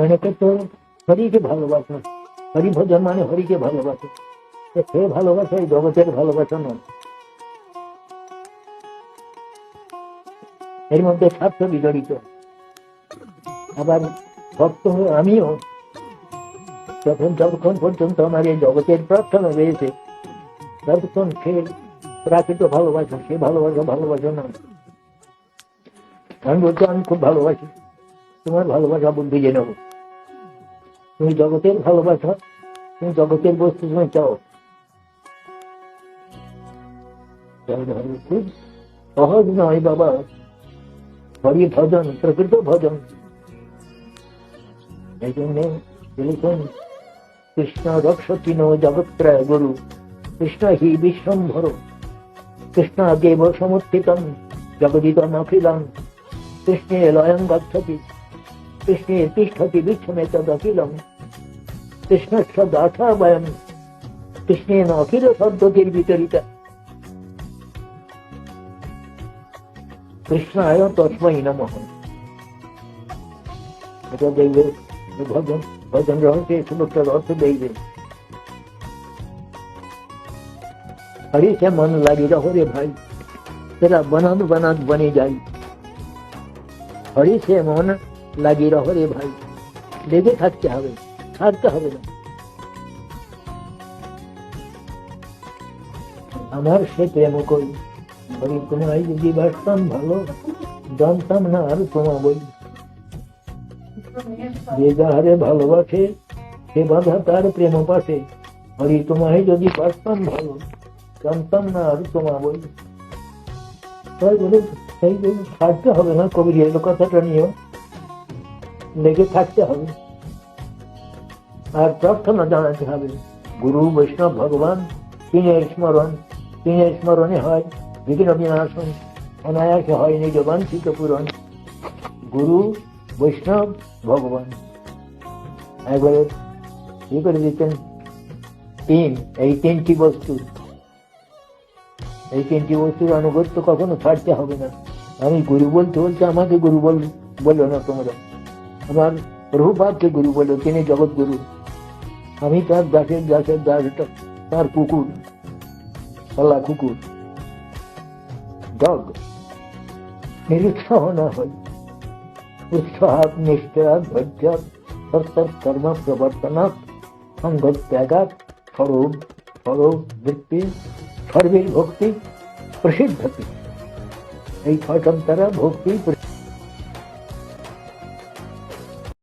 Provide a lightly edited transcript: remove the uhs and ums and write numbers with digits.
অনেকে তো হরিকে ভালোবাসে, হরি ভজন মানে হরিকে ভালোবাসে, সে ভালোবাসা এই জগতের ভালোবাসা নয়। এর মধ্যে স্বার্থ বিজড়িত। আবার ভক্ত হয়ে আমিও যতক্ষণ পর্যন্ত আমার এই জগতের প্রার্থনা রয়েছে, ততক্ষণ সে প্রাকৃত ভালোবাসা, সে ভালোবাসা না। আমি বলছি আমি খুব ভালোবাসি, তোমার ভালোবাসা বুদ্ধি জেনে নেবো। তুমি জগতের ভালোবাসা, তুমি জগতের বস্তু তুমি চাও, খুব সহজ নয় বাবা। হরি ভজন, প্রকৃত ভজন। এই জন্য লিখুন, কৃষ্ণ রক্ষতি নো জগত্রয় গুরু, কৃষ্ণ হি বিশ্বম্ভর, কৃষ্ণ দেব সমর্থিতম জগদিদম অখিলম, কৃষ্ণে লয়ং গচ্ছতি, কৃষ্ণে তিষ্ঠতি বিশ্বমে তদখিলম, কৃষ্ণস্য দাসা বয়ম, কৃষ্ণেন অখিল সদ্গতির বিতরিতা। কৃষ্ণায় তস্মৈ নমঃ। এটা দেখবে ভজন, ভজন রহস্যে শ্লোকটার অর্থ দেখবে। हरि से मन लगी रहो रे भाई, तेरा बनाद बनाद बने जाई। हरि से मन लगी रहो रे भाई, লেগে থাকতে হবে, ছাড়তে হবে না। আমার সে প্রেম কই, হরি তোমায় যদি বাসতাম ভালো, জানতাম না আর তোমা বই। যে যাহারে ভালোবাসে সে বাধা তার প্রেম পাশে, হরি তোমায় যদি বাসতাম ভালো, জানতাম না আর তোমা বই। তাই বলে সেই ছাড়তে হবে না, কবির এলো কথাটা নিয়েও লেগে থাকতে হবে আর প্রার্থনা জানাতে হবে। গুরু বৈষ্ণব ভগবান তিনের স্মরণ, তিনের স্মরণে হয় বিঘ্ন বিনাশন, অনায়াসে হয় নিজ বাঞ্ছিত পূরণ। গুরু বৈষ্ণব ভগবান একবারে কি করে দিতেন, তিন, এই তিনটি বস্তু, এই তিনটি বস্তুর আনুগত্য কখনো ছাড়তে হবে না। আমি গুরু বলতে বলতে আমাকে গুরু বললো না তোমরা, আমার প্রভুপাদকে গুরু বললো, তিনি জগৎ গুরু, আমি তার দাসের দাসের দাস, তার কুকুর, পালা কুকুর, ডগ। নিরুৎসাহ না হয়, উৎসাহাত নিষ্ঠা ধৈর্য কর্ম প্রবর্তনাৎ সঙ্গ ত্যাগাৎ স্বরূপ স্বরূপ বৃত্তি সর্বের ভক্তি প্রসিদ্ধতি। এই ছয়টার দ্বারা ভক্তি